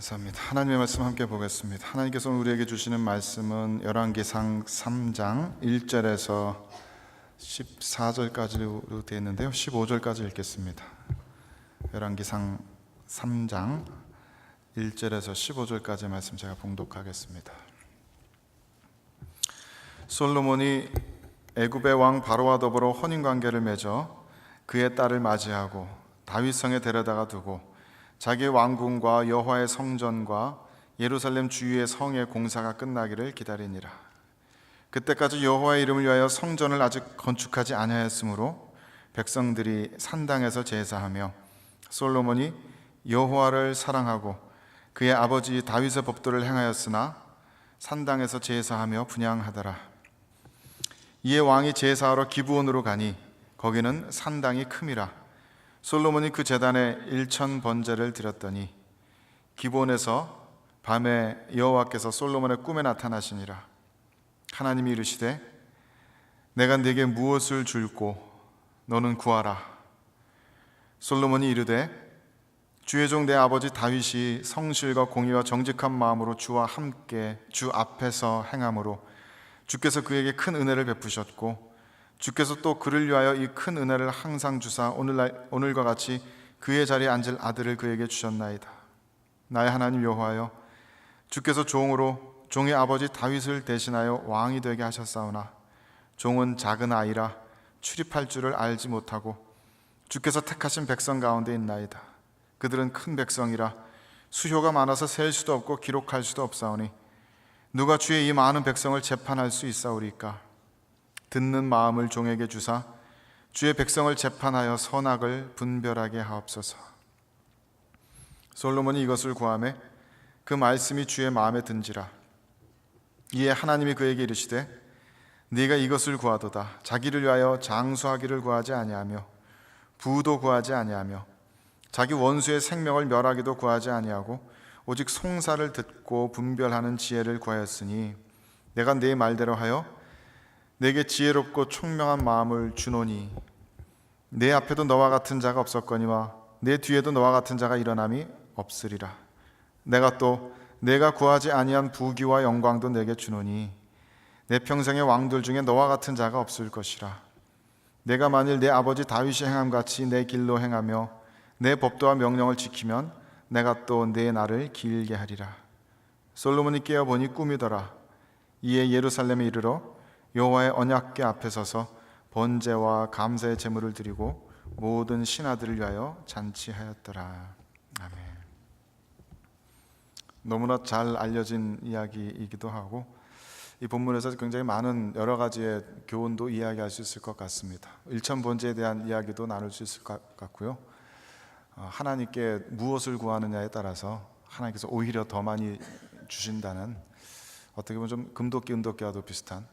감사합니다. 하나님의 말씀 함께 보겠습니다. 하나님께서 우리에게 주시는 말씀은 열왕기상 3장 1절에서 14절까지로 되어 있는데요, 15절까지 읽겠습니다. 열왕기상 3장 1절에서 15절까지 말씀 제가 봉독하겠습니다. 솔로몬이 애굽의 왕 바로와 더불어 혼인관계를 맺어 그의 딸을 맞이하고 다윗성에 데려다가 두고 자기의 왕궁과 여호와의 성전과 예루살렘 주위의 성의 공사가 끝나기를 기다리니라. 그때까지 여호와의 이름을 위하여 성전을 아직 건축하지 아니하였으므로 백성들이 산당에서 제사하며 솔로몬이 여호와를 사랑하고 그의 아버지 다윗의 법도를 행하였으나 산당에서 제사하며 분향하더라. 이에 왕이 제사하러 기브온으로 가니 거기는 산당이 큼이라. 솔로몬이 그 제단에 1,000번제를 드렸더니 기브온에서 밤에 여호와께서 솔로몬의 꿈에 나타나시니라. 하나님이 이르시되 내가 네게 무엇을 줄꼬 너는 구하라. 솔로몬이 이르되 주의 종 내 아버지 다윗이 성실과 공의와 정직한 마음으로 주와 함께 주 앞에서 행함으로 주께서 그에게 큰 은혜를 베푸셨고 주께서 또 그를 위하여 이 큰 은혜를 항상 주사 오늘과 같이 그의 자리에 앉을 아들을 그에게 주셨나이다. 나의 하나님 여호와여, 주께서 종의 아버지 다윗을 대신하여 왕이 되게 하셨사오나 종은 작은 아이라 출입할 줄을 알지 못하고 주께서 택하신 백성 가운데 있나이다. 그들은 큰 백성이라 수효가 많아서 셀 수도 없고 기록할 수도 없사오니 누가 주의 이 많은 백성을 재판할 수 있사오리까? 듣는 마음을 종에게 주사 주의 백성을 재판하여 선악을 분별하게 하옵소서. 솔로몬이 이것을 구하매 그 말씀이 주의 마음에 든지라. 이에 하나님이 그에게 이르시되 네가 이것을 구하도다. 자기를 위하여 장수하기를 구하지 아니하며 부도 구하지 아니하며 자기 원수의 생명을 멸하기도 구하지 아니하고 오직 송사를 듣고 분별하는 지혜를 구하였으니 내가 네 말대로 하여 내게 지혜롭고 총명한 마음을 주노니 내 앞에도 너와 같은 자가 없었거니와 내 뒤에도 너와 같은 자가 일어남이 없으리라. 내가 또 내가 구하지 아니한 부귀와 영광도 내게 주노니 내 평생의 왕들 중에 너와 같은 자가 없을 것이라. 내가 만일 내 아버지 다윗이 행함같이 내 길로 행하며 내 법도와 명령을 지키면 내가 또 내 날을 길게 하리라. 솔로몬이 깨어보니 꿈이더라. 이에 예루살렘에 이르러 여호와의 언약궤 앞에 서서 번제와 감사의 제물을 드리고 모든 신하들을 위하여 잔치하였더라. 아멘. 너무나 잘 알려진 이야기이기도 하고 이 본문에서 굉장히 많은 여러 가지의 교훈도 이야기할 수 있을 것 같습니다. 1,000번제에 대한 이야기도 나눌 수 있을 것 같고요. 하나님께 무엇을 구하느냐에 따라서 하나님께서 오히려 더 많이 주신다는, 어떻게 보면 좀 금도끼 은도끼와도 비슷한,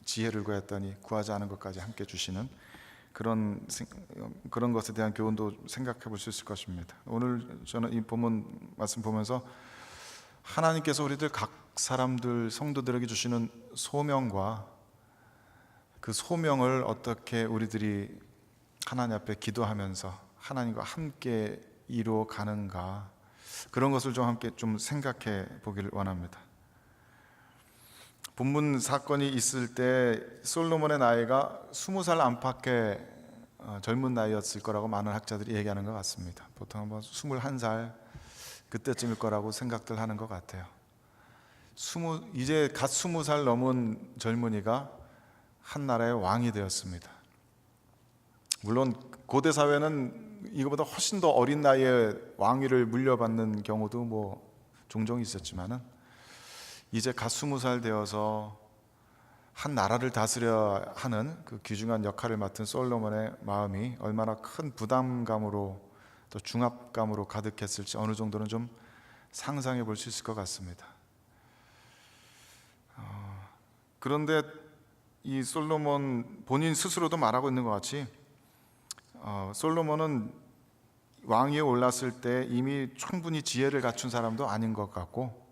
지혜를 구했더니 구하지 않은 것까지 함께 주시는 그런 것에 대한 교훈도 생각해 볼 수 있을 것입니다. 오늘 저는 이 본문 말씀 보면서 하나님께서 우리들 각 사람들 성도들에게 주시는 소명과 그 소명을 어떻게 우리들이 하나님 앞에 기도하면서 하나님과 함께 이루어 가는가, 그런 것을 좀 함께 좀 생각해 보기를 원합니다. 본문 사건이 있을 때 솔로몬의 나이가 20살 안팎의 젊은 나이였을 거라고 많은 학자들이 얘기하는 것 같습니다. 보통 한번 21살 그때쯤일 거라고 생각들 하는 것 같아요. 이제 갓 20살 넘은 젊은이가 한 나라의 왕이 되었습니다. 물론 고대 사회는 이거보다 훨씬 더 어린 나이에 왕위를 물려받는 경우도 종종 있었지만은 이제 갓 20살 되어서 한 나라를 다스려야 하는 그 귀중한 역할을 맡은 솔로몬의 마음이 얼마나 큰 부담감으로 또 중압감으로 가득했을지 어느 정도는 좀 상상해 볼 수 있을 것 같습니다. 그런데 이 솔로몬 본인 스스로도 말하고 있는 것 같이 솔로몬은 왕위에 올랐을 때 이미 충분히 지혜를 갖춘 사람도 아닌 것 같고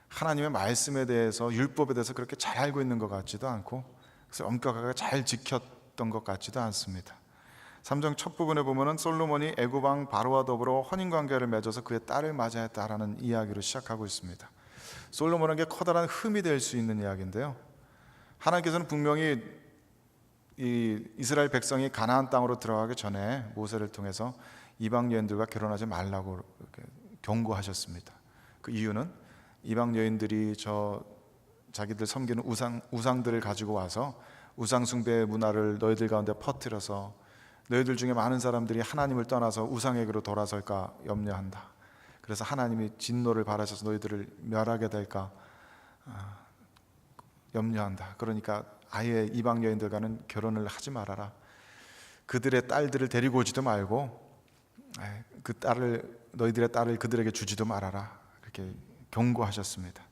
하나님의 말씀에 대해서, 율법에 대해서 그렇게 잘 알고 있는 것 같지도 않고 그래서 엄격하게 잘 지켰던 것 같지도 않습니다. 3장 첫 부분에 보면은 솔로몬이 애굽 왕 바로와 더불어 혼인 관계를 맺어서 그의 딸을 맞이했다라는 이야기로 시작하고 있습니다. 솔로몬에게 커다란 흠이 될 수 있는 이야기인데요. 하나님께서는 분명히 이 이스라엘 백성이 가나안 땅으로 들어가기 전에 모세를 통해서 이방 여인들과 결혼하지 말라고 경고하셨습니다. 그 이유는 이방 여인들이 자기들 섬기는 우상들을 가지고 와서 우상 숭배의 문화를 너희들 가운데 퍼뜨려서 너희들 중에 많은 사람들이 하나님을 떠나서 우상에게로 돌아설까 염려한다. 그래서 하나님이 진노를 바라셔서 너희들을 멸하게 될까 염려한다. 그러니까 아예 이방 여인들과는 결혼을 하지 말아라. 그들의 딸들을 데리고 오지도 말고 너희들의 딸을 그들에게 주지도 말아라. 그렇게 경고하셨습니다.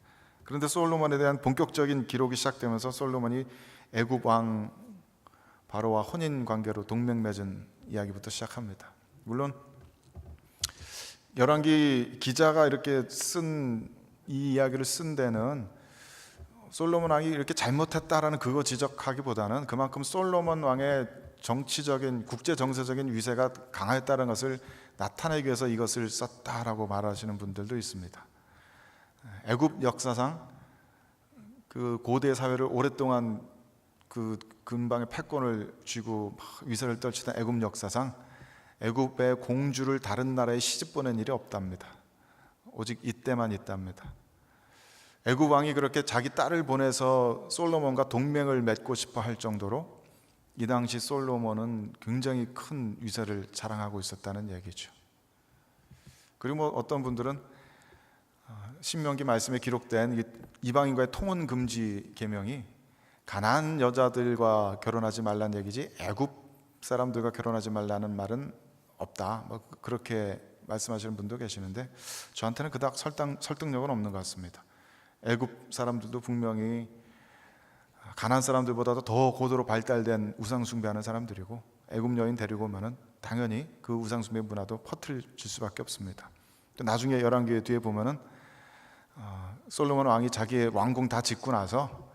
그런데 솔로몬에 대한 본격적인 기록이 시작되면서 솔로몬이 애굽 왕 바로와 혼인 관계로 동맹 맺은 이야기부터 시작합니다. 물론 열왕기 기자가 이렇게 쓴 이 이야기를 쓴 데는 솔로몬 왕이 이렇게 잘못했다라는 그거 지적하기보다는 그만큼 솔로몬 왕의 정치적인 국제 정세적인 위세가 강했다는 것을 나타내기 위해서 이것을 썼다라고 말하시는 분들도 있습니다. 애굽 역사상 그 고대 사회를 오랫동안 그 근방의 패권을 쥐고 위세를 떨치던 애굽 역사상 애굽의 공주를 다른 나라에 시집 보낸 일이 없답니다. 오직 이때만 있답니다. 애굽 왕이 그렇게 자기 딸을 보내서 솔로몬과 동맹을 맺고 싶어 할 정도로 이 당시 솔로몬은 굉장히 큰 위세를 자랑하고 있었다는 얘기죠. 그리고 어떤 분들은 신명기 말씀에 기록된 이방인과의 통혼 금지 계명이 가나안 여자들과 결혼하지 말라는 얘기지 애굽 사람들과 결혼하지 말라는 말은 없다. 그렇게 말씀하시는 분도 계시는데 저한테는 그닥 설득력은 없는 것 같습니다. 애굽 사람들도 분명히 가나안 사람들보다도 더 고도로 발달된 우상 숭배하는 사람들이고 애굽 여인 데리고 오면은 당연히 그 우상 숭배 문화도 퍼뜨릴 수밖에 없습니다. 또 나중에 열왕기 뒤에 보면은 솔로몬 왕이 자기의 왕궁 다 짓고 나서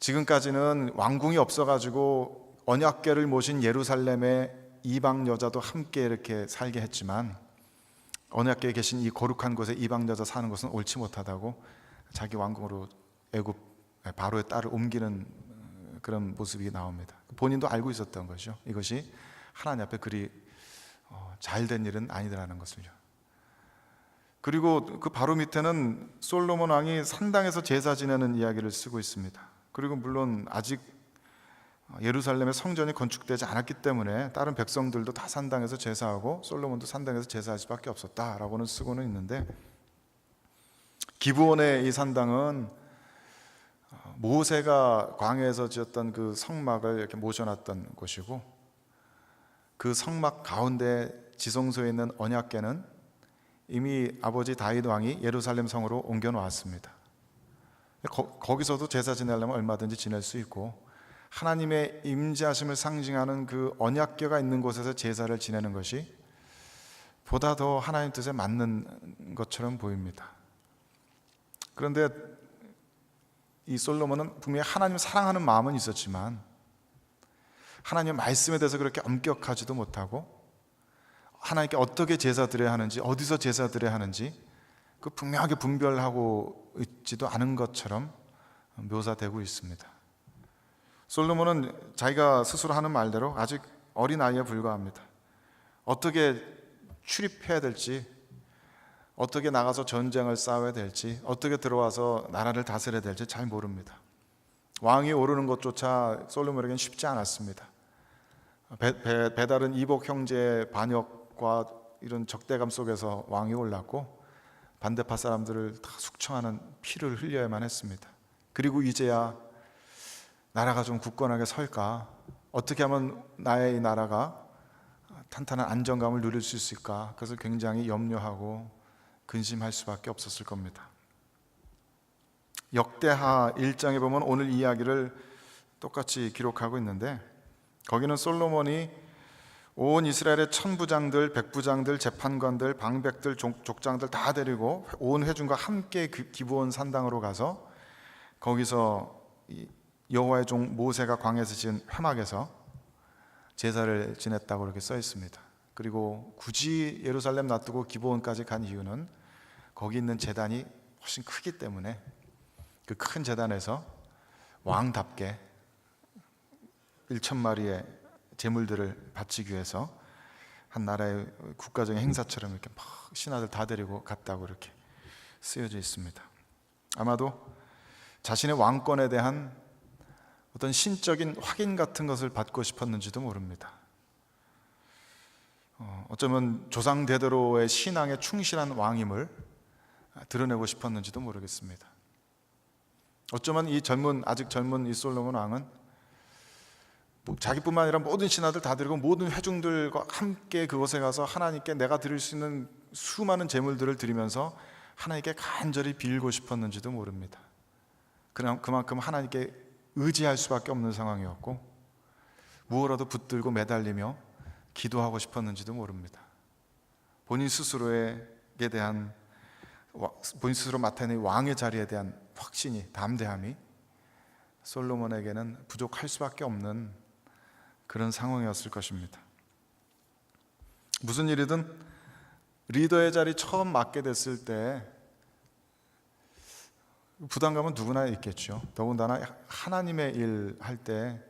지금까지는 왕궁이 없어가지고 언약궤를 모신 예루살렘의 이방 여자도 함께 이렇게 살게 했지만 언약궤에 계신 이 거룩한 곳에 이방 여자 사는 것은 옳지 못하다고 자기 왕궁으로 애굽 바로의 딸을 옮기는 그런 모습이 나옵니다. 본인도 알고 있었던 것이죠. 이것이 하나님 앞에 그리 잘된 일은 아니더라는 것을요. 그리고 그 바로 밑에는 솔로몬 왕이 산당에서 제사 지내는 이야기를 쓰고 있습니다. 그리고 물론 아직 예루살렘의 성전이 건축되지 않았기 때문에 다른 백성들도 다 산당에서 제사하고 솔로몬도 산당에서 제사할 수밖에 없었다라고는 쓰고는 있는데 기브온의 이 산당은 모세가 광야에서 지었던 그 성막을 이렇게 모셔놨던 곳이고 그 성막 가운데 지성소에 있는 언약궤는 이미 아버지 다윗 왕이 예루살렘 성으로 옮겨 놓았습니다. 거기서도 제사 지내려면 얼마든지 지낼 수 있고 하나님의 임재하심을 상징하는 그 언약궤가 있는 곳에서 제사를 지내는 것이 보다 더 하나님 뜻에 맞는 것처럼 보입니다. 그런데 이 솔로몬은 분명히 하나님 사랑하는 마음은 있었지만 하나님의 말씀에 대해서 그렇게 엄격하지도 못하고 하나님께 어떻게 제사 드려야 하는지 어디서 제사 드려야 하는지 그 분명하게 분별하고 있지도 않은 것처럼 묘사되고 있습니다. 솔로몬은 자기가 스스로 하는 말대로 아직 어린아이에 불과합니다. 어떻게 출입해야 될지, 어떻게 나가서 전쟁을 싸워야 될지, 어떻게 들어와서 나라를 다스려야 될지 잘 모릅니다. 왕이 오르는 것조차 솔로몬에게는 쉽지 않았습니다. 배달은 이복 형제의 반역과 이런 적대감 속에서 왕이 올랐고 반대파 사람들을 다 숙청하는 피를 흘려야만 했습니다. 그리고 이제야 나라가 좀 굳건하게 설까? 어떻게 하면 나의 이 나라가 탄탄한 안정감을 누릴 수 있을까? 그것을 굉장히 염려하고 근심할 수밖에 없었을 겁니다. 역대하 1장에 보면 오늘 이야기를 똑같이 기록하고 있는데 거기는 솔로몬이 온 이스라엘의 천부장들, 백부장들, 재판관들, 방백들, 족장들 다 데리고 온 회중과 함께 기브온 산당으로 가서 거기서 여호와의 종 모세가 광야에서 지은 회막에서 제사를 지냈다고 이렇게 써 있습니다. 그리고 굳이 예루살렘 놔두고 기브온까지 간 이유는 거기 있는 제단이 훨씬 크기 때문에 그 큰 제단에서 왕답게 1,000마리의 제물들을 바치기 위해서 한 나라의 국가적인 행사처럼 이렇게 막 신하들 다 데리고 갔다고 이렇게 쓰여져 있습니다. 아마도 자신의 왕권에 대한 어떤 신적인 확인 같은 것을 받고 싶었는지도 모릅니다. 어쩌면 조상 대대로의 신앙에 충실한 왕임을 드러내고 싶었는지도 모르겠습니다. 어쩌면 아직 젊은 이 솔로몬 왕은 자기뿐만 아니라 모든 신하들 다 드리고 모든 회중들과 함께 그곳에 가서 하나님께 내가 드릴 수 있는 수많은 제물들을 드리면서 하나님께 간절히 빌고 싶었는지도 모릅니다. 그냥 그만큼 하나님께 의지할 수밖에 없는 상황이었고 무엇라도 붙들고 매달리며 기도하고 싶었는지도 모릅니다. 본인 스스로에게 대한 본인 스스로 맡아낸 왕의 자리에 대한 확신이, 담대함이 솔로몬에게는 부족할 수밖에 없는 그런 상황이었을 것입니다. 무슨 일이든 리더의 자리 처음 맡게 됐을 때 부담감은 누구나 있겠죠. 더군다나 하나님의 일 할 때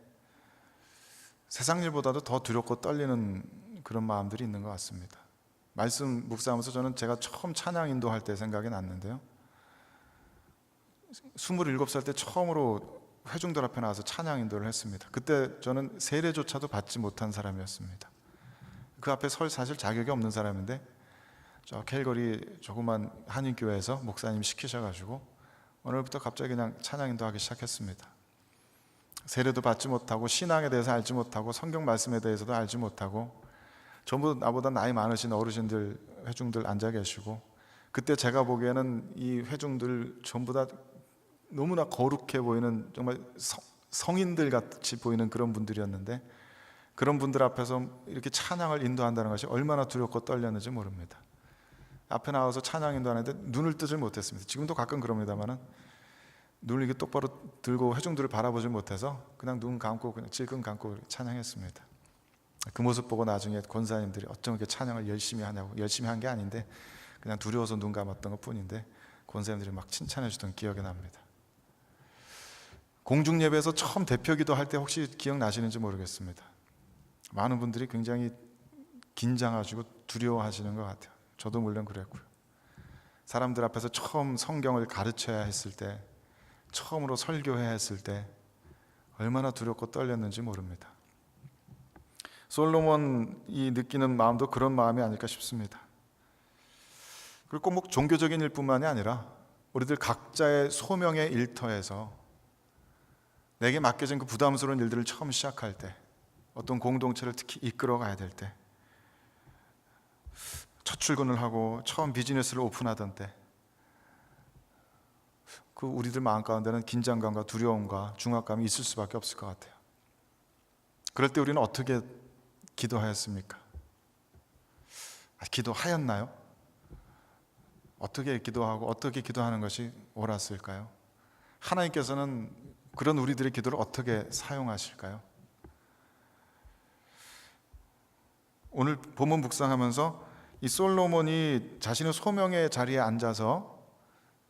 세상 일보다도 더 두렵고 떨리는 그런 마음들이 있는 것 같습니다. 말씀 묵상하면서 저는 제가 처음 찬양 인도할 때 생각이 났는데요, 27살 때 처음으로 회중들 앞에 나와서 찬양 인도를 했습니다. 그때 저는 세례조차도 받지 못한 사람이었습니다. 그 앞에 설 사실 자격이 없는 사람인데 저 캘거리 조그만 한인교회에서 목사님이 시키셔가지고 오늘부터 갑자기 그냥 찬양 인도하기 시작했습니다. 세례도 받지 못하고 신앙에 대해서 알지 못하고 성경 말씀에 대해서도 알지 못하고 전부 나보다 나이 많으신 어르신들, 회중들 앉아 계시고, 그때 제가 보기에는 이 회중들 전부 다 너무나 거룩해 보이는 정말 성인들 같이 보이는 그런 분들이었는데 그런 분들 앞에서 이렇게 찬양을 인도한다는 것이 얼마나 두렵고 떨렸는지 모릅니다. 앞에 나와서 찬양 인도하는데 눈을 뜨질 못했습니다. 지금도 가끔 그럽니다만은 눈을 이렇게 똑바로 들고 회중들을 바라보지 못해서 그냥 눈 감고 그냥 질끈 감고 찬양했습니다. 그 모습 보고 나중에 권사님들이 어쩜 이렇게 찬양을 열심히 하냐고, 열심히 한 게 아닌데 그냥 두려워서 눈 감았던 것 뿐인데 권사님들이 막 칭찬해 주던 기억이 납니다. 공중 예배에서 처음 대표 기도할 때 혹시 기억나시는지 모르겠습니다. 많은 분들이 굉장히 긴장하시고 두려워하시는 것 같아요. 저도 물론 그랬고요. 사람들 앞에서 처음 성경을 가르쳐야 했을 때, 처음으로 설교해야 했을 때 얼마나 두렵고 떨렸는지 모릅니다. 솔로몬이 느끼는 마음도 그런 마음이 아닐까 싶습니다. 그리고 꼭 종교적인 일뿐만이 아니라 우리들 각자의 소명의 일터에서 내게 맡겨진 그 부담스러운 일들을 처음 시작할 때, 어떤 공동체를 특히 이끌어 가야 될 때, 첫 출근을 하고 처음 비즈니스를 오픈하던 때, 그 우리들 마음 가운데는 긴장감과 두려움과 중압감이 있을 수밖에 없을 것 같아요. 그럴 때 우리는 어떻게 기도하였습니까? 기도하였나요? 어떻게 기도하고 어떻게 기도하는 것이 옳았을까요? 하나님께서는 그런 우리들의 기도를 어떻게 사용하실까요? 오늘 본문 묵상하면서 이 솔로몬이 자신의 소명의 자리에 앉아서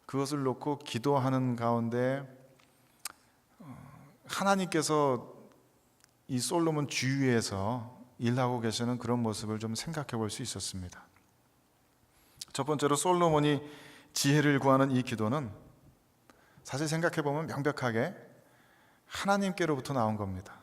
그것을 놓고 기도하는 가운데 하나님께서 이 솔로몬 주위에서 일하고 계시는 그런 모습을 좀 생각해 볼 수 있었습니다. 첫 번째로 솔로몬이 지혜를 구하는 이 기도는 사실 생각해 보면 명백하게 하나님께로부터 나온 겁니다.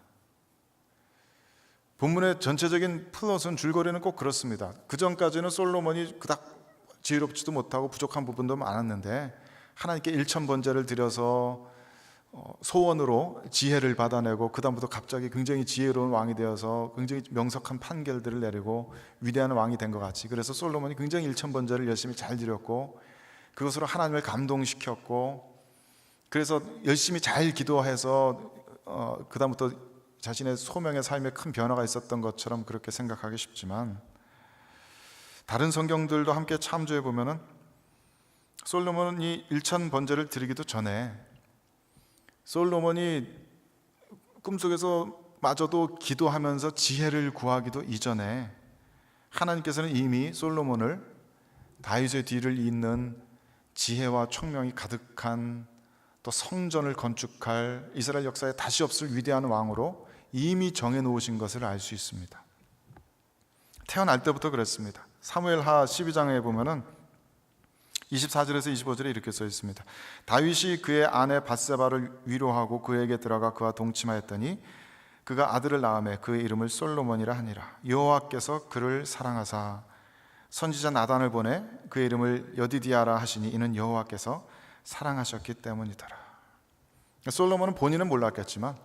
본문의 전체적인 플롯은 줄거리는 꼭 그렇습니다. 그 전까지는 솔로몬이 그닥 지혜롭지도 못하고 부족한 부분도 많았는데 하나님께 일천번제를 드려서 소원으로 지혜를 받아내고 그 다음부터 갑자기 굉장히 지혜로운 왕이 되어서 굉장히 명석한 판결들을 내리고 위대한 왕이 된 것 같이, 그래서 솔로몬이 굉장히 일천번제를 열심히 잘 드렸고 그것으로 하나님을 감동시켰고, 그래서 열심히 잘 기도해서 그 다음부터 자신의 소명의 삶에 큰 변화가 있었던 것처럼 그렇게 생각하기 쉽지만, 다른 성경들도 함께 참조해 보면은 솔로몬이 일천번제를 드리기도 전에 솔로몬이 꿈속에서 솔로몬마저도 기도하면서 지혜를 구하기도 이전에 하나님께서는 이미 솔로몬을 다윗의 뒤를 잇는 지혜와 총명이 가득한 또 성전을 건축할 이스라엘 역사에 다시 없을 위대한 왕으로 이미 정해놓으신 것을 알 수 있습니다. 태어날 때부터 그랬습니다. 사무엘하 12장에 보면은 24절에서 25절에 이렇게 써 있습니다. 다윗이 그의 아내 밧세바를 위로하고 그에게 들어가 그와 동침하였더니 그가 아들을 낳음에 그의 이름을 솔로몬이라 하니라. 여호와께서 그를 사랑하사 선지자 나단을 보내 그의 이름을 여디디아라 하시니 이는 여호와께서 사랑하셨기 때문이더라. 솔로몬은 본인은 몰랐겠지만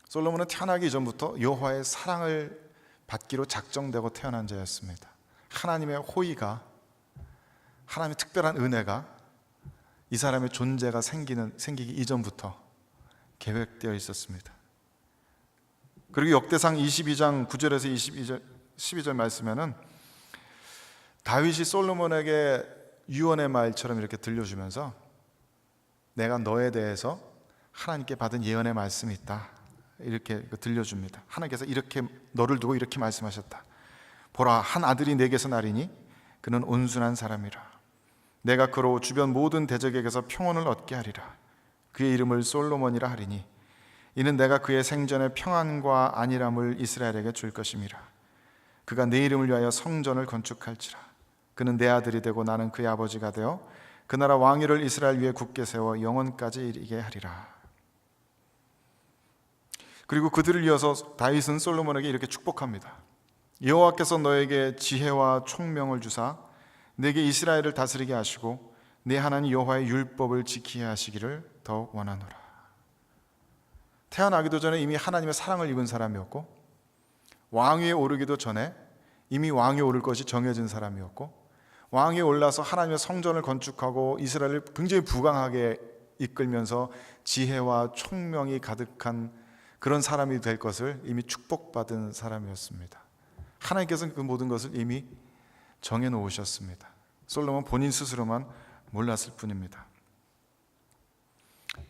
솔로몬은 태어나기 이전부터 여호와의 사랑을 받기로 작정되고 태어난 자였습니다. 하나님의 호의가, 하나님의 특별한 은혜가 이 사람의 존재가 생기기 이전부터 계획되어 있었습니다. 그리고 역대상 22장 9절에서 12절 말씀에는 다윗이 솔로몬에게 유언의 말처럼 이렇게 들려주면서 내가 너에 대해서 하나님께 받은 예언의 말씀이 있다, 이렇게 들려줍니다. 하나님께서 이렇게 너를 두고 이렇게 말씀하셨다. 보라, 한 아들이 내게서 나리니 그는 온순한 사람이라. 내가 그로 주변 모든 대적에게서 평온을 얻게 하리라. 그의 이름을 솔로몬이라 하리니 이는 내가 그의 생전에 평안과 안일함을 이스라엘에게 줄 것임이라. 그가 내 이름을 위하여 성전을 건축할지라. 그는 내 아들이 되고 나는 그의 아버지가 되어 그 나라 왕위를 이스라엘 위에 굳게 세워 영원까지 이르게 하리라. 그리고 그들을 이어서 다윗은 솔로몬에게 이렇게 축복합니다. 여호와께서 너에게 지혜와 총명을 주사 내게 이스라엘을 다스리게 하시고 내 하나님 여호와의 율법을 지키게 하시기를 더욱 원하노라. 태어나기도 전에 이미 하나님의 사랑을 입은 사람이었고, 왕위에 오르기도 전에 이미 왕위에 오를 것이 정해진 사람이었고, 왕위에 올라서 하나님의 성전을 건축하고 이스라엘을 굉장히 부강하게 이끌면서 지혜와 총명이 가득한 그런 사람이 될 것을 이미 축복받은 사람이었습니다. 하나님께서는 그 모든 것을 이미 정해놓으셨습니다. 솔로몬 본인 스스로만 몰랐을 뿐입니다.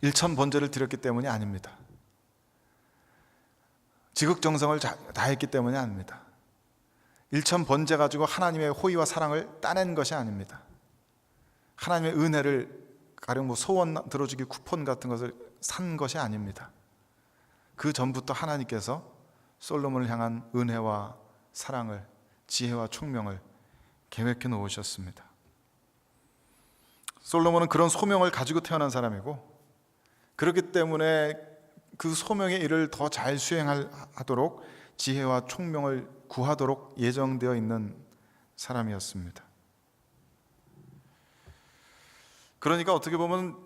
일천 번제를 드렸기 때문이 아닙니다. 지극정성을 다했기 때문이 아닙니다. 일천 번제 가지고 하나님의 호의와 사랑을 따낸 것이 아닙니다. 하나님의 은혜를 가령 소원 들어주기 쿠폰 같은 것을 산 것이 아닙니다. 그 전부터 하나님께서 솔로몬을 향한 은혜와 사랑을, 지혜와 총명을 계획해 놓으셨습니다. 솔로몬은 그런 소명을 가지고 태어난 사람이고, 그렇기 때문에 그 소명의 일을 더 잘 수행하도록 지혜와 총명을 구하도록 예정되어 있는 사람이었습니다. 그러니까 어떻게 보면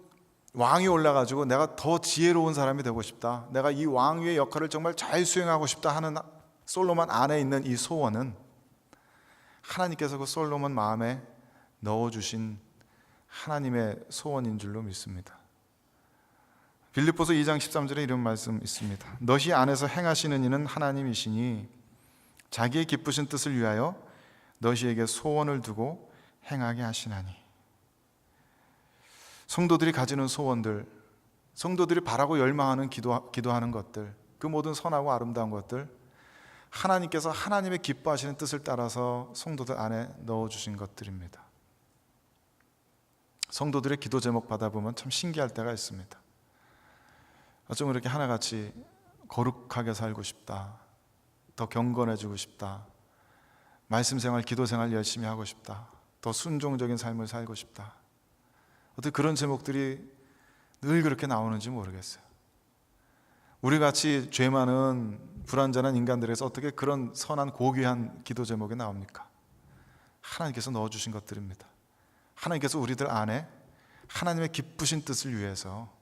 왕이 올라가지고 내가 더 지혜로운 사람이 되고 싶다, 내가 이 왕위의 역할을 정말 잘 수행하고 싶다 하는 솔로몬 안에 있는 이 소원은 하나님께서 그 솔로몬 마음에 넣어주신 하나님의 소원인 줄로 믿습니다. 빌립보서 2장 13절에 이런 말씀 있습니다. 너희 안에서 행하시는 이는 하나님이시니 자기의 기쁘신 뜻을 위하여 너희에게 소원을 두고 행하게 하시나니. 성도들이 가지는 소원들, 성도들이 바라고 열망하는 기도하는 것들, 그 모든 선하고 아름다운 것들, 하나님께서 하나님의 기뻐하시는 뜻을 따라서 성도들 안에 넣어주신 것들입니다. 성도들의 기도 제목 받아보면 참 신기할 때가 있습니다. 어쩜 이렇게 하나같이 거룩하게 살고 싶다, 더 경건해지고 싶다, 말씀 생활, 기도 생활 열심히 하고 싶다, 더 순종적인 삶을 살고 싶다, 어떻게 그런 제목들이 늘 그렇게 나오는지 모르겠어요. 우리같이 죄 많은 불완전한 인간들에서 어떻게 그런 선한 고귀한 기도 제목이 나옵니까? 하나님께서 넣어주신 것들입니다. 하나님께서 우리들 안에 하나님의 기쁘신 뜻을 위해서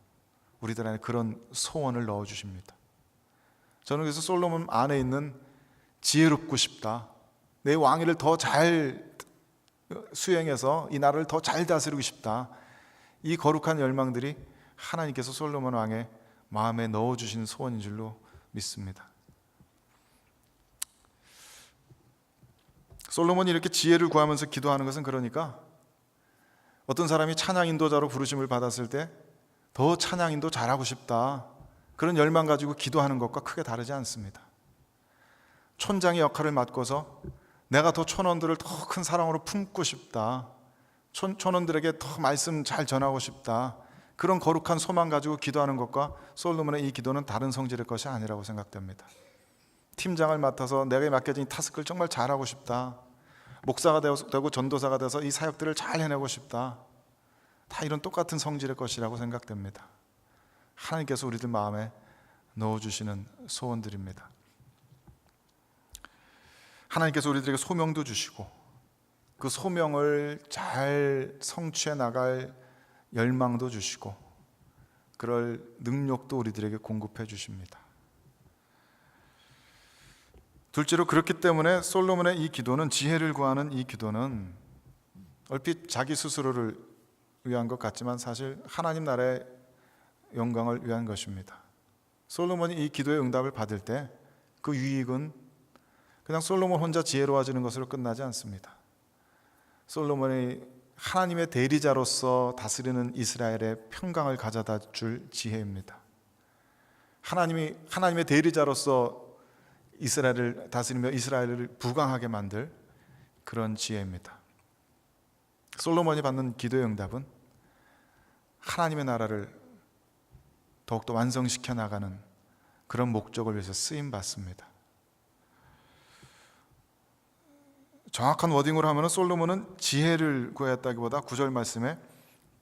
우리들 안에 그런 소원을 넣어주십니다. 저는 그래서 솔로몬 안에 있는 지혜롭고 싶다, 내 왕위를 더 잘 수행해서 이 나라를 더 잘 다스리고 싶다, 이 거룩한 열망들이 하나님께서 솔로몬 왕의 마음에 넣어주신 소원인 줄로 믿습니다. 솔로몬이 이렇게 지혜를 구하면서 기도하는 것은 그러니까 어떤 사람이 찬양 인도자로 부르심을 받았을 때 더 찬양 인도 잘하고 싶다, 그런 열망 가지고 기도하는 것과 크게 다르지 않습니다. 촌장의 역할을 맡고서 내가 더 촌원들을 더 큰 사랑으로 품고 싶다, 촌원들에게 더 말씀 잘 전하고 싶다, 그런 거룩한 소망 가지고 기도하는 것과 솔로몬의 이 기도는 다른 성질의 것이 아니라고 생각됩니다. 팀장을 맡아서 내게 맡겨진 타스크를 정말 잘하고 싶다, 목사가 되고 전도사가 돼서 이 사역들을 잘 해내고 싶다, 다 이런 똑같은 성질의 것이라고 생각됩니다. 하나님께서 우리들 마음에 넣어주시는 소원들입니다. 하나님께서 우리들에게 소명도 주시고 그 소명을 잘 성취해 나갈 열망도 주시고 그럴 능력도 우리들에게 공급해 주십니다. 둘째로, 그렇기 때문에 솔로몬의 이 기도는, 지혜를 구하는 이 기도는 얼핏 자기 스스로를 위한 것 같지만 사실 하나님 나라의 영광을 위한 것입니다. 솔로몬이 이 기도의 응답을 받을 때 그 유익은 그냥 솔로몬 혼자 지혜로워지는 것으로 끝나지 않습니다. 솔로몬이 하나님의 대리자로서 다스리는 이스라엘의 평강을 가져다 줄 지혜입니다. 하나님의 대리자로서 이스라엘을 다스리며 이스라엘을 부강하게 만들 그런 지혜입니다. 솔로몬이 받는 기도의 응답은 하나님의 나라를 더욱더 완성시켜 나가는 그런 목적을 위해서 쓰임 받습니다. 정확한 워딩으로 하면 솔로몬은 지혜를 구하였다기보다 9절 말씀에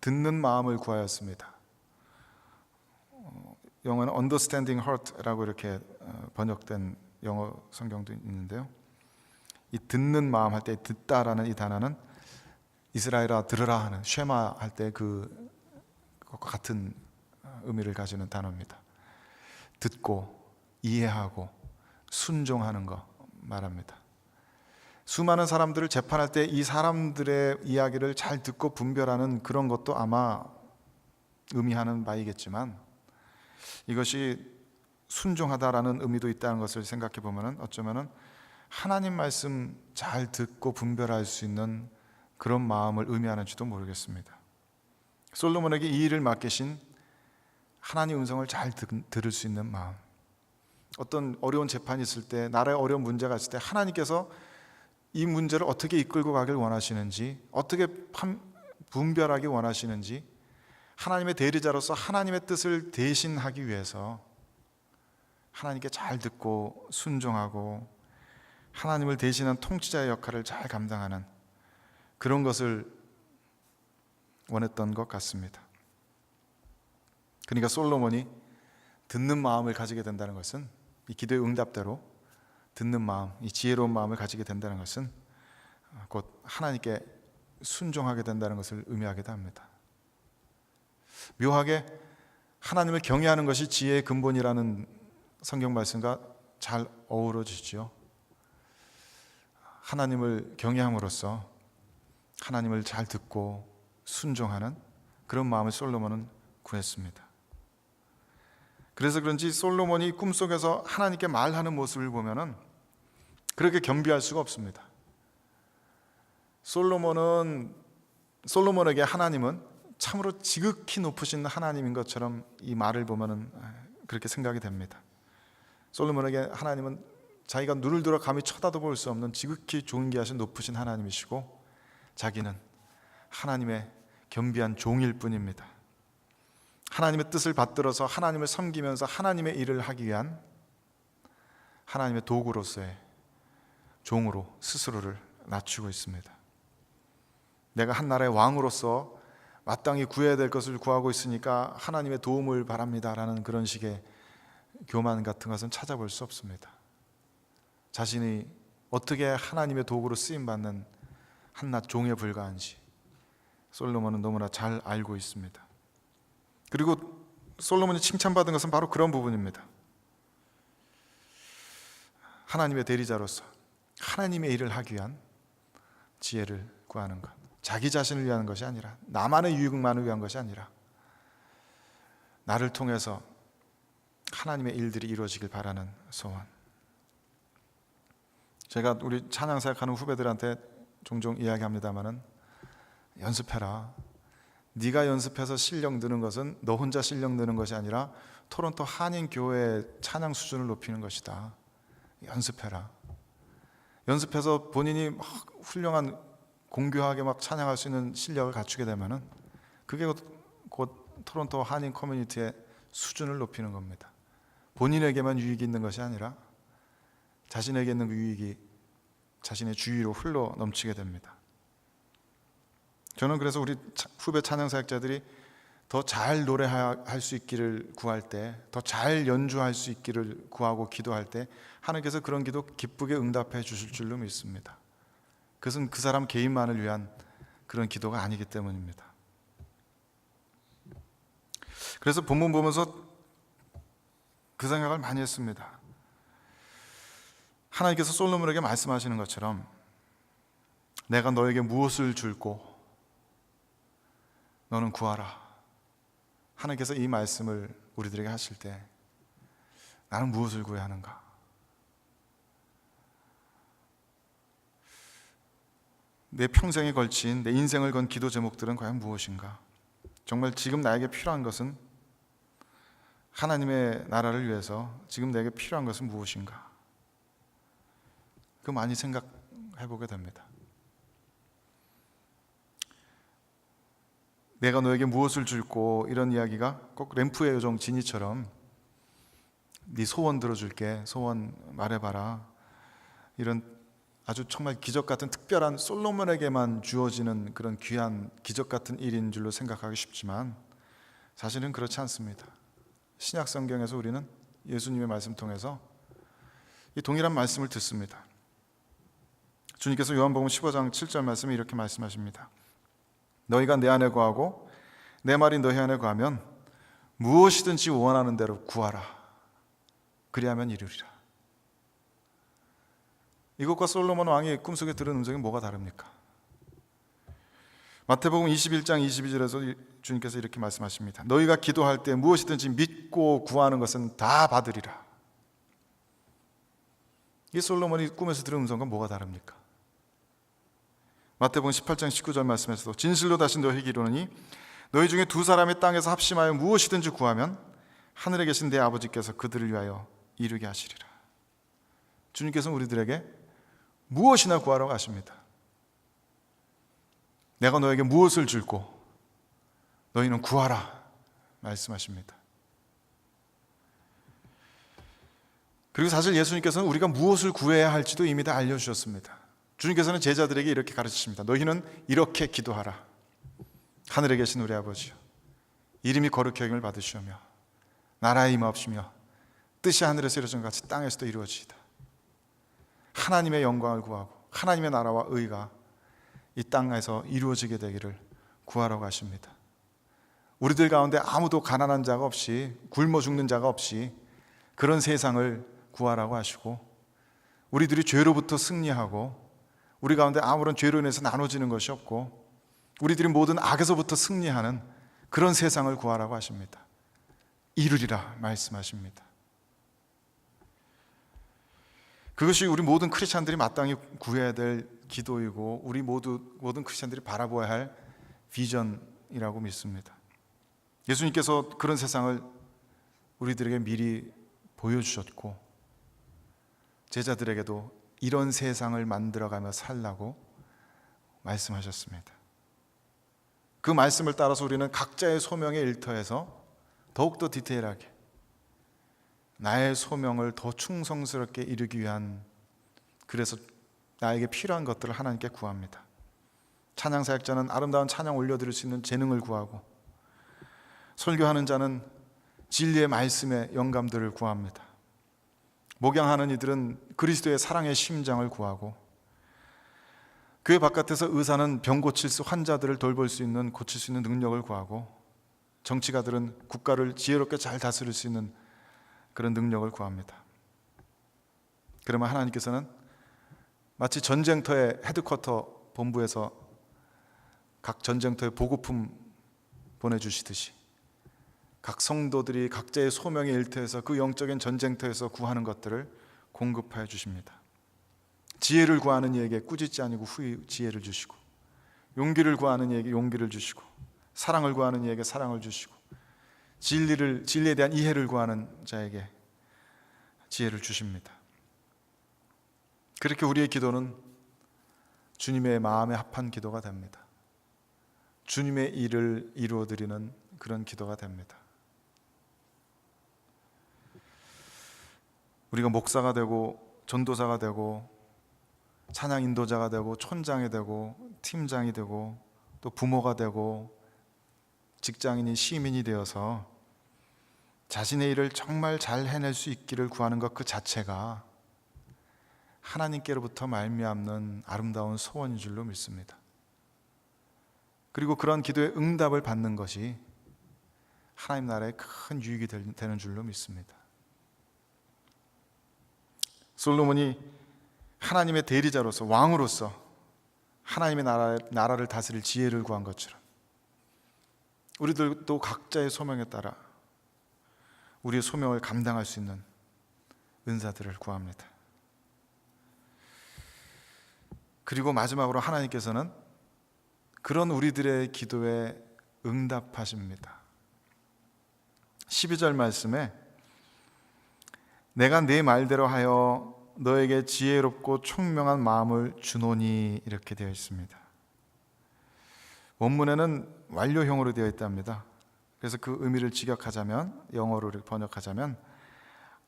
듣는 마음을 구하였습니다. 영어는 understanding heart라고 이렇게 번역된 영어 성경도 있는데요, 이 듣는 마음 할 때 듣다라는 이 단어는 이스라엘아 들으라 하는 쉐마 할 때 그것과 같은 의미를 가지는 단어입니다. 듣고 이해하고 순종하는 거 말합니다. 수많은 사람들을 재판할 때 이 사람들의 이야기를 잘 듣고 분별하는 그런 것도 아마 의미하는 바이겠지만, 이것이 순종하다라는 의미도 있다는 것을 생각해 보면 어쩌면 하나님 말씀 잘 듣고 분별할 수 있는 그런 마음을 의미하는지도 모르겠습니다. 솔로몬에게 이 일을 맡기신 하나님 음성을 잘 들을 수 있는 마음, 어떤 어려운 재판이 있을 때, 나라에 어려운 문제가 있을 때 하나님께서 이 문제를 어떻게 이끌고 가길 원하시는지, 어떻게 분별하기 원하시는지, 하나님의 대리자로서 하나님의 뜻을 대신하기 위해서 하나님께 잘 듣고 순종하고 하나님을 대신한 통치자의 역할을 잘 감당하는 그런 것을 원했던 것 같습니다. 그러니까 솔로몬이 듣는 마음을 가지게 된다는 것은, 이 기도의 응답대로 듣는 마음, 이 지혜로운 마음을 가지게 된다는 것은 곧 하나님께 순종하게 된다는 것을 의미하기도 합니다. 묘하게 하나님을 경외하는 것이 지혜의 근본이라는 성경 말씀과 잘 어우러지죠. 하나님을 경외함으로써 하나님을 잘 듣고 순종하는 그런 마음을 솔로몬은 구했습니다. 그래서 그런지 솔로몬이 꿈속에서 하나님께 말하는 모습을 보면은 그렇게 겸비할 수가 없습니다. 솔로몬에게 하나님은 참으로 지극히 높으신 하나님인 것처럼 이 말을 보면은 그렇게 생각이 됩니다. 솔로몬에게 하나님은 자기가 눈을 들어 감히 쳐다도 볼 수 없는 지극히 존귀하신 높으신 하나님이시고, 자기는 하나님의 겸비한 종일 뿐입니다. 하나님의 뜻을 받들어서 하나님을 섬기면서 하나님의 일을 하기 위한 하나님의 도구로서의 종으로 스스로를 낮추고 있습니다. 내가 한 나라의 왕으로서 마땅히 구해야 될 것을 구하고 있으니까 하나님의 도움을 바랍니다라는 그런 식의 교만 같은 것은 찾아볼 수 없습니다. 자신이 어떻게 하나님의 도구로 쓰임받는 한낱 종에 불과한지 솔로몬은 너무나 잘 알고 있습니다. 그리고 솔로몬이 칭찬받은 것은 바로 그런 부분입니다. 하나님의 대리자로서 하나님의 일을 하기 위한 지혜를 구하는 것, 자기 자신을 위한 것이 아니라, 나만의 유익만을 위한 것이 아니라 나를 통해서 하나님의 일들이 이루어지길 바라는 소원. 제가 우리 찬양사역하는 후배들한테 종종 이야기합니다마는 연습해라. 네가 연습해서 실력 느는 것은 너 혼자 실력 느는 것이 아니라 토론토 한인교회의 찬양 수준을 높이는 것이다. 연습해라. 연습해서 본인이 막 훌륭한 공교하게 막 찬양할 수 있는 실력을 갖추게 되면은 그게 곧 토론토 한인 커뮤니티의 수준을 높이는 겁니다. 본인에게만 유익이 있는 것이 아니라 자신에게 있는 그 유익이 자신의 주위로 흘러 넘치게 됩니다. 저는 그래서 우리 후배 찬양 사역자들이 더 잘 노래할 수 있기를 구할 때, 더 잘 연주할 수 있기를 구하고 기도할 때 하나님께서 그런 기도 기쁘게 응답해 주실 줄로 믿습니다. 그것은 그 사람 개인만을 위한 그런 기도가 아니기 때문입니다. 그래서 본문 보면서 그 생각을 많이 했습니다. 하나님께서 솔로몬에게 말씀하시는 것처럼 내가 너에게 무엇을 줄고 너는 구하라. 하나님께서 이 말씀을 우리들에게 하실 때 나는 무엇을 구해야 하는가? 내 평생에 걸친 내 인생을 건 기도 제목들은 과연 무엇인가? 정말 지금 나에게 필요한 것은 하나님의 나라를 위해서 지금 내게 필요한 것은 무엇인가? 그 많이 생각해 보게 됩니다. 내가 너에게 무엇을 줄고 이런 이야기가 꼭 램프의 요정 지니처럼 네 소원 들어줄게, 소원 말해봐라, 이런 아주 정말 기적 같은 특별한 솔로몬에게만 주어지는 그런 귀한 기적 같은 일인 줄로 생각하기 쉽지만 사실은 그렇지 않습니다. 신약 성경에서 우리는 예수님의 말씀 통해서 이 동일한 말씀을 듣습니다. 주님께서 요한복음 15장 7절 말씀에 이렇게 말씀하십니다. 너희가 내 안에 거하고 내 말이 너희 안에 거하면 무엇이든지 원하는 대로 구하라. 그리하면 이루리라. 이것과 솔로몬 왕이 꿈속에 들은 음성이 뭐가 다릅니까? 마태복음 21장 22절에서 주님께서 이렇게 말씀하십니다. 너희가 기도할 때 무엇이든지 믿고 구하는 것은 다 받으리라. 이 솔로몬이 꿈에서 들은 음성과 뭐가 다릅니까? 마태복음 18장 19절 말씀에서도 진실로 다시 너희에게 이르노니 너희 중에 두 사람이 땅에서 합심하여 무엇이든지 구하면 하늘에 계신 내 아버지께서 그들을 위하여 이루게 하시리라. 주님께서는 우리들에게 무엇이나 구하라고 하십니다. 내가 너에게 무엇을 줄고 너희는 구하라 말씀하십니다. 그리고 사실 예수님께서는 우리가 무엇을 구해야 할지도 이미 다 알려주셨습니다. 주님께서는 제자들에게 이렇게 가르치십니다. 너희는 이렇게 기도하라. 하늘에 계신 우리 아버지여, 이름이 거룩히 여김을 받으시오며 나라에 임하옵시며 뜻이 하늘에서 이루어진 것 같이 땅에서도 이루어지이다. 하나님의 영광을 구하고 하나님의 나라와 의가 이 땅에서 이루어지게 되기를 구하라고 하십니다. 우리들 가운데 아무도 가난한 자가 없이 굶어 죽는 자가 없이 그런 세상을 구하라고 하시고, 우리들이 죄로부터 승리하고 우리 가운데 아무런 죄로 인해서 나눠지는 것이 없고 우리들이 모든 악에서부터 승리하는 그런 세상을 구하라고 하십니다. 이루리라 말씀하십니다. 그것이 우리 모든 크리스찬들이 마땅히 구해야 될 기도이고 우리 모든 크리스찬들이 바라보아야 할 비전이라고 믿습니다. 예수님께서 그런 세상을 우리들에게 미리 보여주셨고 제자들에게도 이런 세상을 만들어가며 살라고 말씀하셨습니다. 그 말씀을 따라서 우리는 각자의 소명의 일터에서 더욱더 디테일하게 나의 소명을 더 충성스럽게 이루기 위한, 그래서 나에게 필요한 것들을 하나님께 구합니다. 찬양 사역자는 아름다운 찬양 올려드릴 수 있는 재능을 구하고, 설교하는 자는 진리의 말씀의 영감들을 구합니다. 목양하는 이들은 그리스도의 사랑의 심장을 구하고, 교회 바깥에서 의사는 병 고칠 수, 환자들을 돌볼 수 있는, 고칠 수 있는 능력을 구하고, 정치가들은 국가를 지혜롭게 잘 다스릴 수 있는 그런 능력을 구합니다. 그러면 하나님께서는 마치 전쟁터의 헤드쿼터 본부에서 각 전쟁터에 보고품 보내주시듯이 각 성도들이 각자의 소명의 일터에서 그 영적인 전쟁터에서 구하는 것들을 공급하여 주십니다. 지혜를 구하는 이에게 꾸짖지 아니고 후히 지혜를 주시고, 용기를 구하는 이에게 용기를 주시고, 사랑을 구하는 이에게 사랑을 주시고 진리에 대한 이해를 구하는 자에게 지혜를 주십니다. 그렇게 우리의 기도는 주님의 마음에 합한 기도가 됩니다. 주님의 일을 이루어드리는 그런 기도가 됩니다. 우리가 목사가 되고 전도사가 되고 찬양 인도자가 되고 촌장이 되고 팀장이 되고 또 부모가 되고 직장인이 시민이 되어서 자신의 일을 정말 잘 해낼 수 있기를 구하는 것 그 자체가 하나님께로부터 말미암는 아름다운 소원인 줄로 믿습니다. 그리고 그런 기도의 응답을 받는 것이 하나님 나라에 큰 유익이 되는 줄로 믿습니다. 솔로몬이 하나님의 대리자로서 왕으로서 하나님의 나라를 다스릴 지혜를 구한 것처럼 우리들도 각자의 소명에 따라 우리의 소명을 감당할 수 있는 은사들을 구합니다. 그리고 마지막으로 하나님께서는 그런 우리들의 기도에 응답하십니다. 12절 말씀에 내가 네 말대로 하여 너에게 지혜롭고 총명한 마음을 주노니 이렇게 되어 있습니다. 원문에는 완료형으로 되어 있답니다. 그래서 그 의미를 직역하자면, 영어로 번역하자면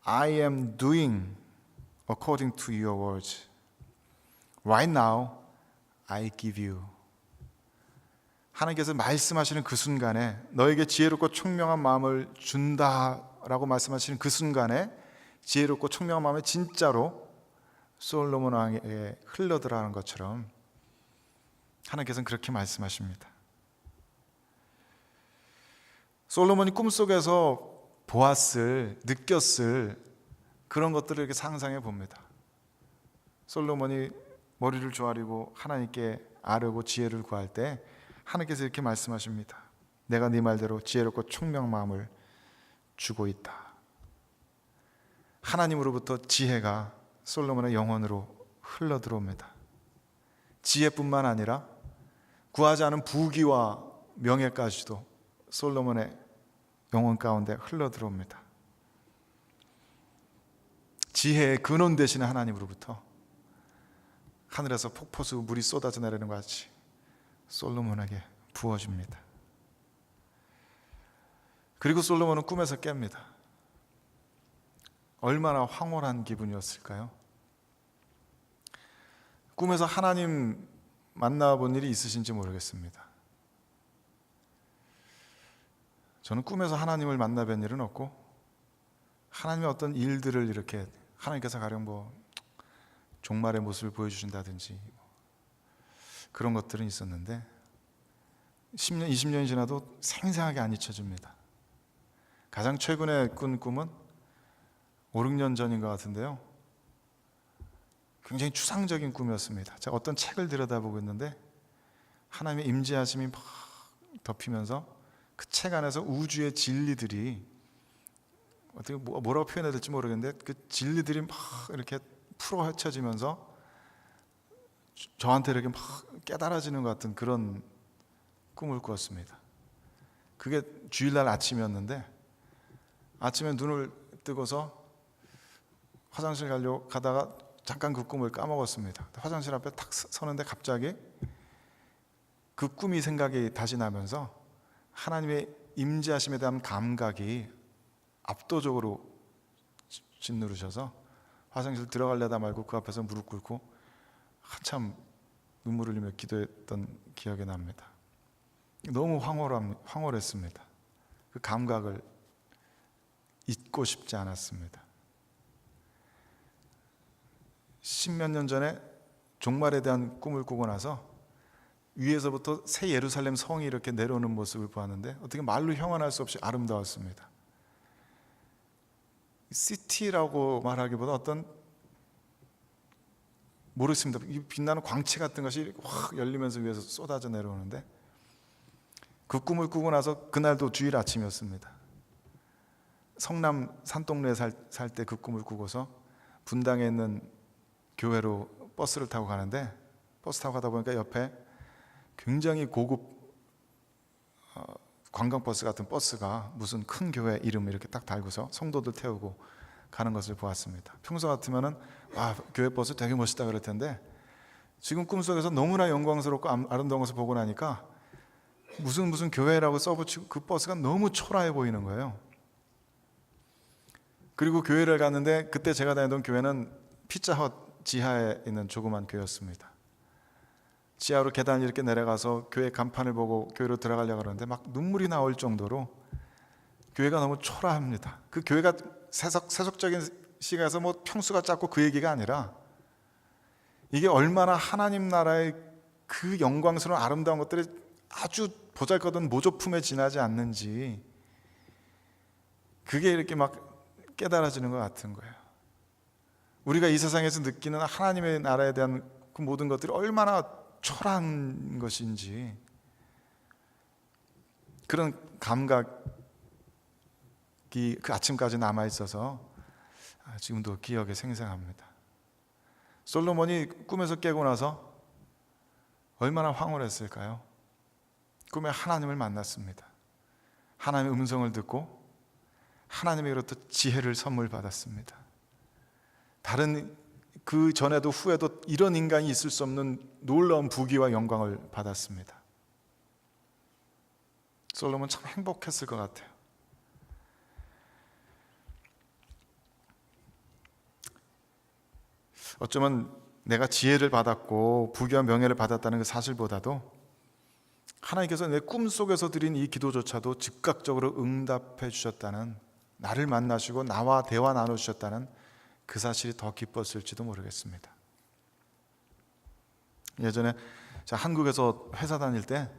I am doing according to your words. Right now I give you. 하나님께서 말씀하시는 그 순간에 너에게 지혜롭고 총명한 마음을 준다라고 말씀하시는 그 순간에 지혜롭고 총명한 마음이 진짜로 솔로몬 왕에게 흘러들어가는 것처럼 하나님께서는 그렇게 말씀하십니다. 솔로몬이 꿈속에서 보았을, 느꼈을 그런 것들을 이렇게 상상해 봅니다. 솔로몬이 머리를 조아리고 하나님께 아뢰고 지혜를 구할 때 하나님께서 이렇게 말씀하십니다. 내가 네 말대로 지혜롭고 총명한 마음을 주고 있다. 하나님으로부터 지혜가 솔로몬의 영혼으로 흘러 들어옵니다. 지혜뿐만 아니라 구하지 않은 부귀와 명예까지도 솔로몬의 영혼 가운데 흘러 들어옵니다. 지혜의 근원 되시는 하나님으로부터 하늘에서 폭포수 물이 쏟아져 내리는 것 같이 솔로몬에게 부어집니다. 그리고 솔로몬은 꿈에서 깹니다. 얼마나 황홀한 기분이었을까요? 꿈에서 하나님 만나본 일이 있으신지 모르겠습니다. 저는 꿈에서 하나님을 만나뵌 일은 없고 하나님의 어떤 일들을 이렇게 하나님께서 가령 종말의 모습을 보여주신다든지 그런 것들은 있었는데 10년, 20년이 지나도 생생하게 안 잊혀집니다. 가장 최근에 꾼 꿈은 5, 6년 전인 것 같은데요. 굉장히 추상적인 꿈이었습니다. 제가 어떤 책을 들여다보고 있는데 하나님의 임재하심이 막 덮이면서 그 책 안에서 우주의 진리들이 어떻게 뭐라고 표현해야 될지 모르겠는데 그 진리들이 막 이렇게 풀어 헤쳐지면서 저한테 이렇게 막 깨달아지는 것 같은 그런 꿈을 꾸었습니다. 그게 주일날 아침이었는데 아침에 눈을 뜨고서 화장실 가려고 가다가 잠깐 그 꿈을 까먹었습니다. 화장실 앞에 탁 서는데 갑자기 그 꿈이 생각이 다시 나면서 하나님의 임재하심에 대한 감각이 압도적으로 짓누르셔서 화장실 들어가려다 말고 그 앞에서 무릎 꿇고 한참 눈물을 흘리며 기도했던 기억이 납니다. 너무 황홀했습니다. 그 감각을 잊고 싶지 않았습니다. 10몇 년 전에 종말에 대한 꿈을 꾸고 나서 위에서부터 새 예루살렘 성이 이렇게 내려오는 모습을 보았는데 어떻게 말로 형언할 수 없이 아름다웠습니다. 시티라고 말하기보다 어떤 모르겠습니다. 빛나는 광채 같은 것이 확 열리면서 위에서 쏟아져 내려오는데 그 꿈을 꾸고 나서 그날도 주일 아침이었습니다. 성남 산동네에 살 때 그 꿈을 꾸고서 분당에 있는 교회로 버스를 타고 가는데 버스 타고 가다 보니까 옆에 굉장히 고급 관광버스 같은 버스가 무슨 큰 교회 이름 이렇게 딱 달고서 성도들 태우고 가는 것을 보았습니다. 평소 같으면은 교회 버스 되게 멋있다 그럴 텐데 지금 꿈속에서 너무나 영광스럽고 아름다운 것을 보고 나니까 무슨 교회라고 써붙이고 그 버스가 너무 초라해 보이는 거예요. 그리고 교회를 갔는데 그때 제가 다니던 교회는 피자헛 지하에 있는 조그만 교회였습니다. 지하로 계단 이렇게 내려가서 교회 간판을 보고 교회로 들어가려고 하는데 막 눈물이 나올 정도로 교회가 너무 초라합니다. 그 교회가 세속적인 시각에서 뭐 평수가 작고 그 얘기가 아니라 이게 얼마나 하나님 나라의 그 영광스러운 아름다운 것들이 아주 보잘것없는 모조품에 지나지 않는지 그게 이렇게 막 깨달아지는 것 같은 거예요. 우리가 이 세상에서 느끼는 하나님의 나라에 대한 그 모든 것들이 얼마나 초라한 것인지 그런 감각이 그 아침까지 남아있어서 지금도 기억에 생생합니다. 솔로몬이 꿈에서 깨고 나서 얼마나 황홀했을까요? 꿈에 하나님을 만났습니다. 하나님의 음성을 듣고 하나님에게로부터 지혜를 선물 받았습니다. 다른 그 전에도 후에도 이런 인간이 있을 수 없는 놀라운 부귀와 영광을 받았습니다. 솔로몬 참 행복했을 것 같아요. 어쩌면 내가 지혜를 받았고 부귀와 명예를 받았다는 그 사실보다도 하나님께서 내 꿈속에서 드린 이 기도조차도 즉각적으로 응답해 주셨다는, 나를 만나시고 나와 대화 나누셨다는 그 사실이 더 기뻤을지도 모르겠습니다. 예전에 한국에서 회사 다닐 때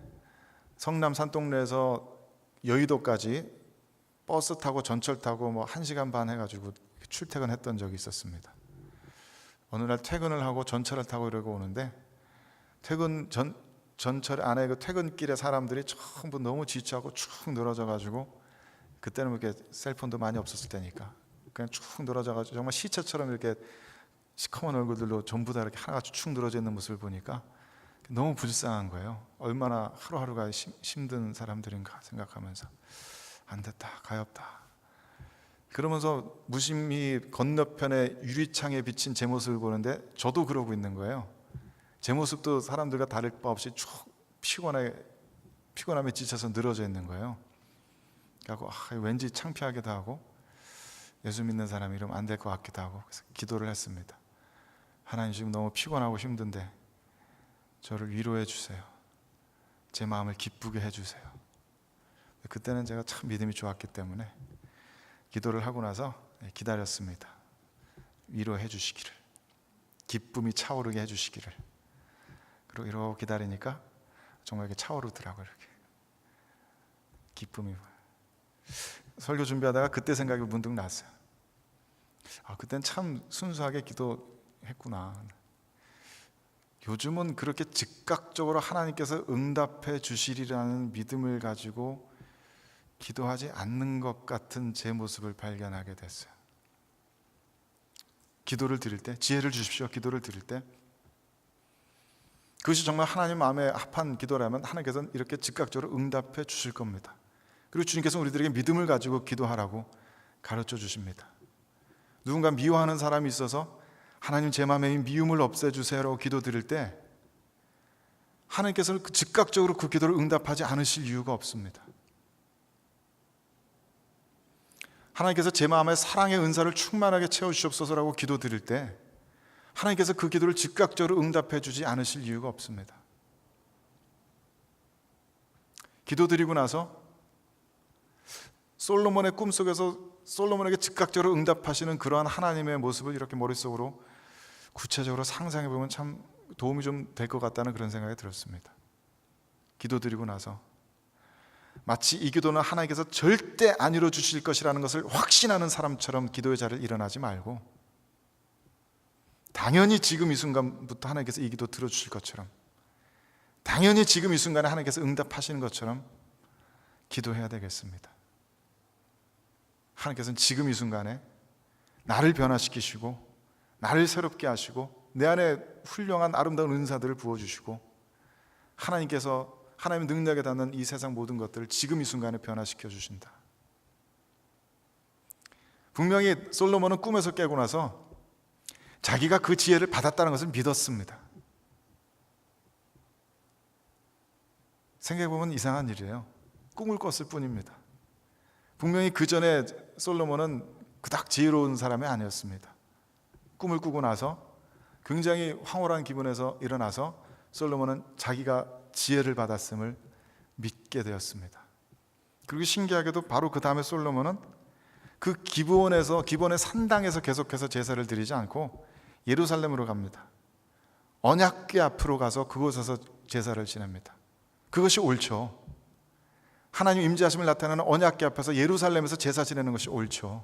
성남 산동네에서 여의도까지 버스 타고 전철 타고 뭐 1시간 반 해가지고 출퇴근했던 적이 있었습니다. 어느 날 퇴근을 하고 전철을 타고 이러고 오는데 전철 안에 그 퇴근길에 사람들이 전부 너무 지쳐하고 축 늘어져가지고, 그때는 이렇게 셀폰도 많이 없었을 때니까 그냥 축 늘어져가지고 정말 시체처럼 이렇게 시커먼 얼굴들로 전부 다 이렇게 하나같이 축 늘어져 있는 모습을 보니까 너무 불쌍한 거예요. 얼마나 하루하루가 힘든 사람들인가 생각하면서 안 됐다, 가엾다. 그러면서 무심히 건너편에 유리창에 비친 제 모습을 보는데 저도 그러고 있는 거예요. 제 모습도 사람들과 다를 바 없이 쭉 피곤함에 지쳐서 늘어져 있는 거예요. 그래서 왠지 창피하기도 하고 예수 믿는 사람이 이러면 안 될 것 같기도 하고, 그래서 기도를 했습니다. 하나님, 지금 너무 피곤하고 힘든데 저를 위로해 주세요. 제 마음을 기쁘게 해주세요. 그때는 제가 참 믿음이 좋았기 때문에 기도를 하고 나서 기다렸습니다. 위로해 주시기를, 기쁨이 차오르게 해주시기를. 그리고 이러고 기다리니까 정말 이렇게 차오르더라고요. 이렇게 기쁨이. 설교 준비하다가 그때 생각이 문득 났어요. 그땐 참 순수하게 기도했구나. 요즘은 그렇게 즉각적으로 하나님께서 응답해 주시리라는 믿음을 가지고 기도하지 않는 것 같은 제 모습을 발견하게 됐어요. 기도를 드릴 때, 지혜를 주십시오 기도를 드릴 때, 그것이 정말 하나님 마음에 합한 기도라면 하나님께서는 이렇게 즉각적으로 응답해 주실 겁니다. 그리고 주님께서 우리들에게 믿음을 가지고 기도하라고 가르쳐 주십니다. 누군가 미워하는 사람이 있어서 하나님, 제 마음에 이 미움을 없애주세요라고 기도 드릴 때 하나님께서는 즉각적으로 그 기도를 응답하지 않으실 이유가 없습니다. 하나님께서 제 마음에 사랑의 은사를 충만하게 채워주시옵소서라고 기도 드릴 때 하나님께서 그 기도를 즉각적으로 응답해 주지 않으실 이유가 없습니다. 기도 드리고 나서 솔로몬의 꿈속에서 솔로몬에게 즉각적으로 응답하시는 그러한 하나님의 모습을 이렇게 머릿속으로 구체적으로 상상해 보면 참 도움이 좀 될 것 같다는 그런 생각이 들었습니다. 기도 드리고 나서 마치 이 기도는 하나님께서 절대 안 이루어 주실 것이라는 것을 확신하는 사람처럼 기도의 자리를 일어나지 말고, 당연히 지금 이 순간부터 하나님께서 이 기도 들어주실 것처럼, 당연히 지금 이 순간에 하나님께서 응답하시는 것처럼 기도해야 되겠습니다. 하나님께서는 지금 이 순간에 나를 변화시키시고 나를 새롭게 하시고 내 안에 훌륭한 아름다운 은사들을 부어주시고, 하나님께서 하나님의 능력에 닿는 이 세상 모든 것들을 지금 이 순간에 변화시켜 주신다. 분명히 솔로몬은 꿈에서 깨고 나서 자기가 그 지혜를 받았다는 것을 믿었습니다. 생각해보면 이상한 일이에요. 꿈을 꿨을 뿐입니다. 분명히 그 전에 솔로몬은 그닥 지혜로운 사람이 아니었습니다. 꿈을 꾸고 나서 굉장히 황홀한 기분에서 일어나서 솔로몬은 자기가 지혜를 받았음을 믿게 되었습니다. 그리고 신기하게도 바로 그 다음에 솔로몬은 그 기브온의 산당에서 계속해서 제사를 드리지 않고 예루살렘으로 갑니다. 언약궤 앞으로 가서 그곳에서 제사를 지냅니다. 그것이 옳죠. 하나님 임재하심을 나타내는 언약궤 앞에서 예루살렘에서 제사 지내는 것이 옳죠.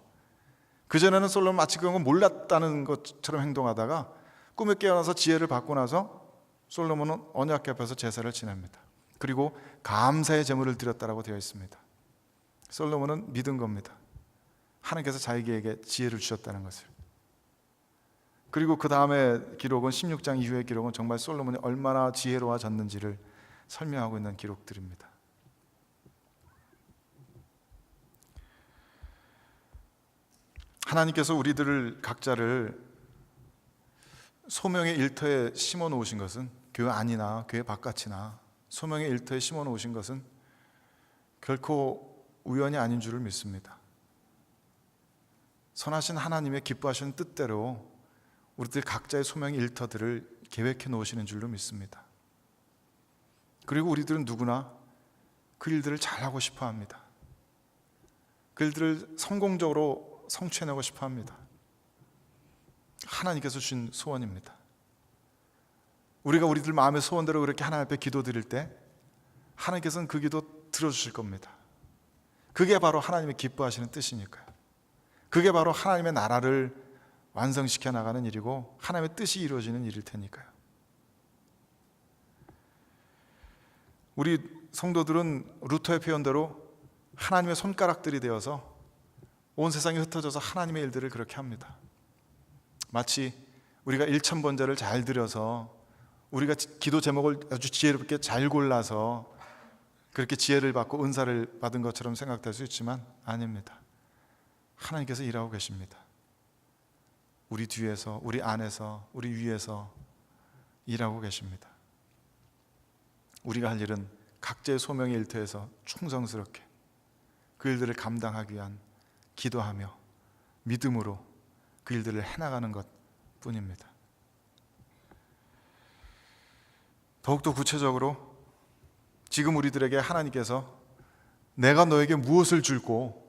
그전에는 솔로몬 마치 그건 몰랐다는 것처럼 행동하다가 꿈에 깨어나서 지혜를 받고 나서 솔로몬은 언약궤 앞에서 제사를 지냅니다. 그리고 감사의 제물을 드렸다라고 되어 있습니다. 솔로몬은 믿은 겁니다. 하나님께서 자기에게 지혜를 주셨다는 것을. 그리고 그 다음에 기록은 16장 이후의 기록은 정말 솔로몬이 얼마나 지혜로워졌는지를 설명하고 있는 기록들입니다. 하나님께서 우리들을 각자를 소명의 일터에 심어 놓으신 것은 교회 안이나 교회 바깥이나 소명의 일터에 심어 놓으신 것은 결코 우연이 아닌 줄을 믿습니다. 선하신 하나님의 기뻐하시는 뜻대로 우리들 각자의 소명의 일터들을 계획해 놓으시는 줄로 믿습니다. 그리고 우리들은 누구나 그 일들을 잘하고 싶어 합니다. 그 일들을 성공적으로 성취해내고 싶어 합니다. 하나님께서 주신 소원입니다. 우리가 우리들 마음의 소원대로 그렇게 하나님 앞에 기도드릴 때 하나님께서는 그 기도 들어주실 겁니다. 그게 바로 하나님의 기뻐하시는 뜻이니까요. 그게 바로 하나님의 나라를 완성시켜 나가는 일이고 하나님의 뜻이 이루어지는 일일 테니까요. 우리 성도들은 루터의 표현대로 하나님의 손가락들이 되어서 온 세상에 흩어져서 하나님의 일들을 그렇게 합니다. 마치 우리가 1000번제를 잘 드려서 우리가 기도 제목을 아주 지혜롭게 잘 골라서 그렇게 지혜를 받고 은사를 받은 것처럼 생각될 수 있지만 아닙니다. 하나님께서 일하고 계십니다. 우리 뒤에서, 우리 안에서, 우리 위에서 일하고 계십니다. 우리가 할 일은 각자의 소명의 일터에서 충성스럽게 그 일들을 감당하기 위한 기도하며 믿음으로 그 일들을 해나가는 것 뿐입니다. 더욱더 구체적으로 지금 우리들에게 하나님께서 내가 너에게 무엇을 줄고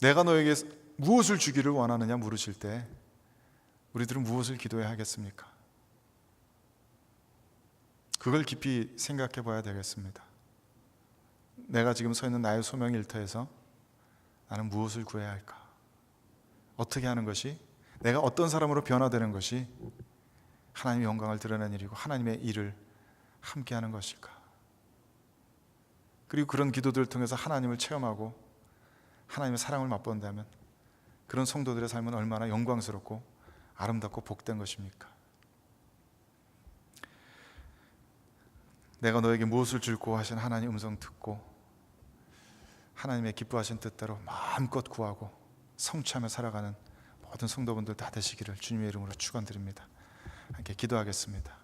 내가 너에게 무엇을 주기를 원하느냐 물으실 때 우리들은 무엇을 기도해야 하겠습니까? 그걸 깊이 생각해 봐야 되겠습니다. 내가 지금 서 있는 나의 소명 일터에서 나는 무엇을 구해야 할까? 어떻게 하는 것이, 내가 어떤 사람으로 변화되는 것이 하나님의 영광을 드러내는 일이고 하나님의 일을 함께 하는 것일까? 그리고 그런 기도들을 통해서 하나님을 체험하고 하나님의 사랑을 맛본다면 그런 성도들의 삶은 얼마나 영광스럽고 아름답고 복된 것입니까? 내가 너에게 무엇을 줄고 하신 하나님 음성 듣고 하나님의 기뻐하신 뜻대로 마음껏 구하고 성취하며 살아가는 모든 성도분들 다 되시기를 주님의 이름으로 축원드립니다. 함께 기도하겠습니다.